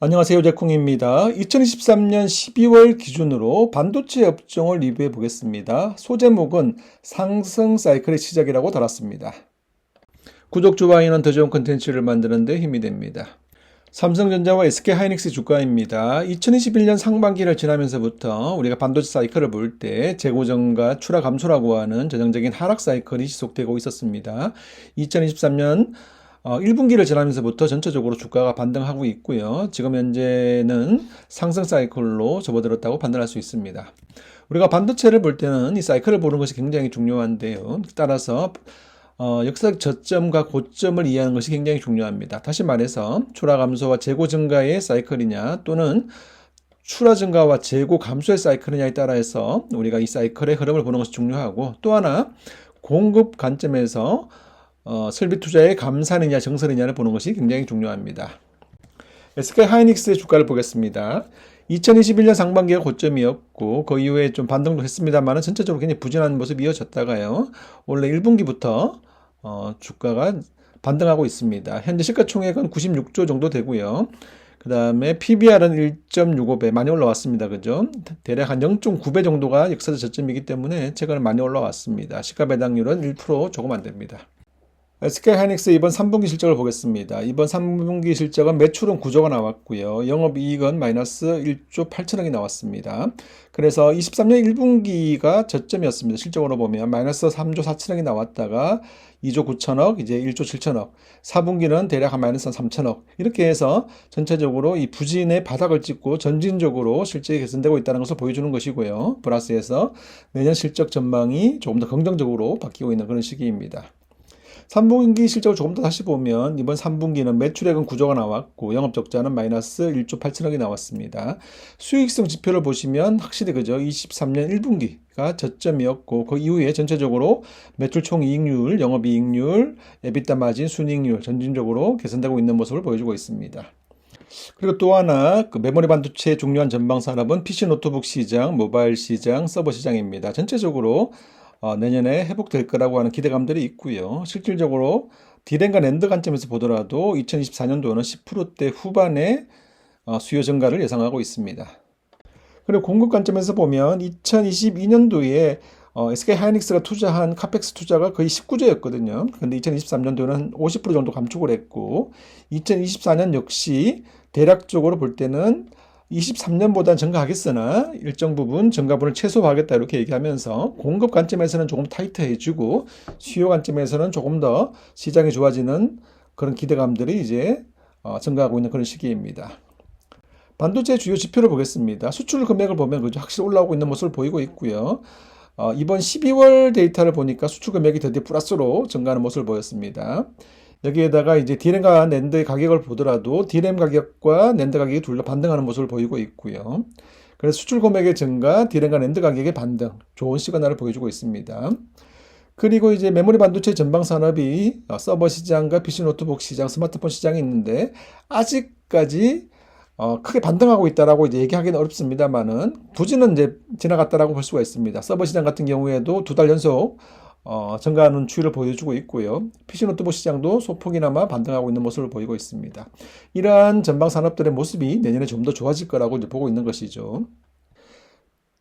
안녕하세요. 제콩입니다. 2023년 12월 기준으로 반도체 업종을 리뷰해 보겠습니다. 소제목은 상승 사이클의 시작이라고 달았습니다. 구독, 좋아요는 더 좋은 컨텐츠를 만드는 데 힘이 됩니다. 삼성전자와 SK하이닉스 주가입니다. 2021년 상반기를 지나면서부터 우리가 반도체 사이클을 볼 때 재고 증가, 출하 감소라고 하는 전형적인 하락 사이클이 지속되고 있었습니다. 2023년 1분기를 지나면서부터 전체적으로 주가가 반등하고 있고요. 지금 현재는 상승 사이클로 접어들었다고 판단할 수 있습니다. 우리가 반도체를 볼 때는 이 사이클을 보는 것이 굉장히 중요한데요. 따라서 역사적 저점과 고점을 이해하는 것이 굉장히 중요합니다. 다시 말해서 출하 감소와 재고 증가의 사이클이냐 또는 출하 증가와 재고 감소의 사이클이냐에 따라서 우리가 이 사이클의 흐름을 보는 것이 중요하고, 또 하나 공급 관점에서 설비 투자의 감산이냐 정설이냐를 보는 것이 굉장히 중요합니다. SK하이닉스의 주가를 보겠습니다. 2021년 상반기가 고점이었고 그 이후에 좀 반등도 했습니다만 전체적으로 굉장히 부진한 모습이 이어졌다가요. 원래 1분기부터 주가가 반등하고 있습니다. 현재 시가총액은 96조 정도 되고요. 그 다음에 PBR은 1.65배 많이 올라왔습니다. 그죠? 대략 한 0.9배 정도가 역사적 저점이기 때문에 최근에 많이 올라왔습니다. 시가 배당률은 1% 조금 안 됩니다. SK하이닉스 이번 3분기 실적을 보겠습니다. 이번 3분기 실적은 매출은 9조가 나왔고요. 영업이익은 마이너스 1조 8천억이 나왔습니다. 그래서 23년 1분기가 저점이었습니다. 실적으로 보면 마이너스 3조 4천억이 나왔다가 2조 9천억, 이제 1조 7천억. 4분기는 대략 한 마이너스 3천억. 이렇게 해서 전체적으로 이 부진의 바닥을 찍고 점진적으로 실적이 개선되고 있다는 것을 보여주는 것이고요. 플러스해서 내년 실적 전망이 조금 더 긍정적으로 바뀌고 있는 그런 시기입니다. 3분기 실적을 조금 더 다시 보면 이번 3분기는 매출액은 9조가 나왔고 영업적자는 마이너스 1조 8천억이 나왔습니다. 수익성 지표를 보시면 확실히 그죠? 23년 1분기가 저점이었고 그 이후에 전체적으로 매출 총이익률, 영업이익률, 에비타 마진, 순이익률 점진적으로 개선되고 있는 모습을 보여주고 있습니다. 그리고 또 하나 메모리 반도체의 중요한 전방 산업은 PC 노트북 시장, 모바일 시장, 서버 시장입니다. 전체적으로 내년에 회복될 거라고 하는 기대감들이 있고요. 실질적으로 디램과 낸드 관점에서 보더라도 2024년도는 10%대 후반의 수요 증가를 예상하고 있습니다. 그리고 공급 관점에서 보면 2022년도에 SK하이닉스가 투자한 카펙스 투자가 거의 19조였거든요. 그런데 2023년도에는 50% 정도 감축을 했고 2024년 역시 대략적으로 볼 때는 23년보다는 증가하겠으나 일정 부분 증가분을 최소화하겠다 이렇게 얘기하면서 공급 관점에서는 조금 타이트해지고 수요 관점에서는 조금 더 시장이 좋아지는 그런 기대감들이 이제 증가하고 있는 그런 시기입니다. 반도체 주요 지표를 보겠습니다. 수출 금액을 보면 그죠? 확실히 올라오고 있는 모습을 보이고 있고요. 이번 12월 데이터를 보니까 수출 금액이 드디어 플러스로 증가하는 모습을 보였습니다. 여기에다가 이제 디램과 낸드의 가격을 보더라도 디램 가격과 낸드 가격이 둘 다 반등하는 모습을 보이고 있고요. 그래서 수출 금액의 증가, 디램과 낸드 가격의 반등, 좋은 시그널을 보여주고 있습니다. 그리고 이제 메모리 반도체 전방 산업이 서버 시장과 PC 노트북 시장, 스마트폰 시장이 있는데 아직까지 크게 반등하고 있다라고 이제 얘기하기는 어렵습니다만은 부진은 이제 지나갔다라고 볼 수가 있습니다. 서버 시장 같은 경우에도 2달 연속 증가하는 추이를 보여주고 있고요. PC 노트북 시장도 소폭이나마 반등하고 있는 모습을 보이고 있습니다. 이러한 전방 산업들의 모습이 내년에 좀 더 좋아질 거라고 이제 보고 있는 것이죠.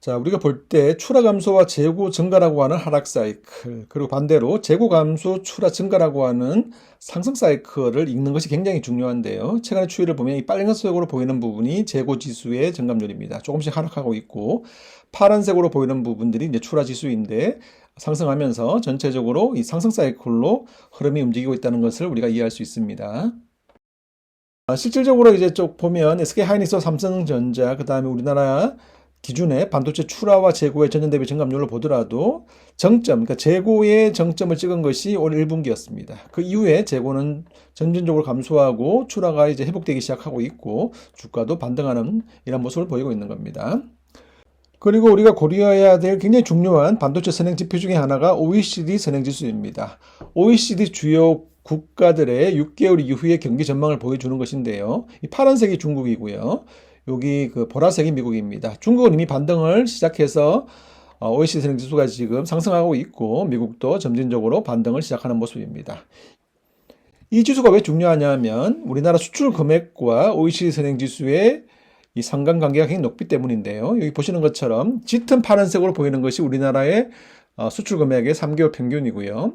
자, 우리가 볼 때 출하 감소와 재고 증가라고 하는 하락 사이클, 그리고 반대로 재고 감소, 출하 증가라고 하는 상승 사이클을 읽는 것이 굉장히 중요한데요. 최근의 추이를 보면 이 빨간색으로 보이는 부분이 재고 지수의 증감률입니다. 조금씩 하락하고 있고 파란색으로 보이는 부분들이 이제 출하 지수인데 상승하면서 전체적으로 이 상승 사이클로 흐름이 움직이고 있다는 것을 우리가 이해할 수 있습니다. 실질적으로 이제 쭉 보면 SK하이닉스, 삼성전자, 그 다음에 우리나라 기준의 반도체 출하와 재고의 전년 대비 증감률을 보더라도 정점, 그러니까 재고의 정점을 찍은 것이 올 1분기였습니다. 그 이후에 재고는 점진적으로 감소하고 출하가 이제 회복되기 시작하고 있고 주가도 반등하는 이런 모습을 보이고 있는 겁니다. 그리고 우리가 고려해야 될 굉장히 중요한 반도체 선행 지표 중에 하나가 OECD 선행 지수입니다. OECD 주요 국가들의 6개월 이후의 경기 전망을 보여주는 것인데요. 이 파란색이 중국이고요. 여기 그 보라색이 미국입니다. 중국은 이미 반등을 시작해서 OECD 선행 지수가 지금 상승하고 있고 미국도 점진적으로 반등을 시작하는 모습입니다. 이 지수가 왜 중요하냐면 우리나라 수출 금액과 OECD 선행지수의 이 상관관계가 굉장히 높기 때문인데요. 여기 보시는 것처럼 짙은 파란색으로 보이는 것이 우리나라의 수출 금액의 3개월 평균이고요.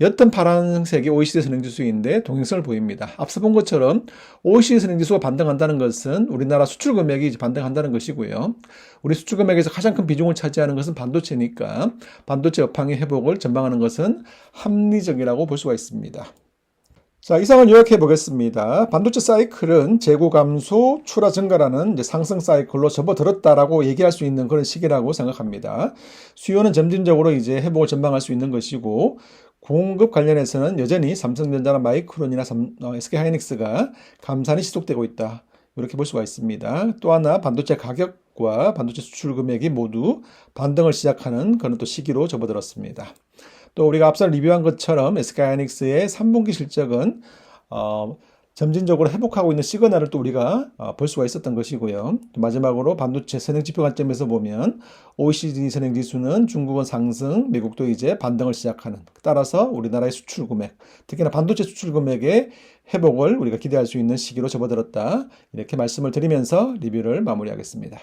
옅은 파란색이 OECD 선행지수인데 동행성을 보입니다. 앞서 본 것처럼 OECD 선행지수가 반등한다는 것은 우리나라 수출 금액이 이제 반등한다는 것이고요. 우리 수출 금액에서 가장 큰 비중을 차지하는 것은 반도체니까 반도체 업황의 회복을 전망하는 것은 합리적이라고 볼 수가 있습니다. 자, 이상을 요약해 보겠습니다. 반도체 사이클은 재고 감소, 출하 증가라는 이제 상승 사이클로 접어들었다라고 얘기할 수 있는 그런 시기라고 생각합니다. 수요는 점진적으로 이제 회복을 전망할 수 있는 것이고, 공급 관련해서는 여전히 삼성전자나 마이크론이나 SK하이닉스가 감산이 지속되고 있다. 이렇게 볼 수가 있습니다. 또 하나 반도체 가격과 반도체 수출 금액이 모두 반등을 시작하는 그런 또 시기로 접어들었습니다. 또 우리가 앞서 리뷰한 것처럼 SK하이닉스의 3분기 실적은 점진적으로 회복하고 있는 시그널을 또 우리가 볼 수가 있었던 것이고요. 마지막으로 반도체 선행지표 관점에서 보면 OECD 선행지수는 중국은 상승, 미국도 이제 반등을 시작하는, 따라서 우리나라의 수출 금액, 특히나 반도체 수출 금액의 회복을 우리가 기대할 수 있는 시기로 접어들었다. 이렇게 말씀을 드리면서 리뷰를 마무리하겠습니다.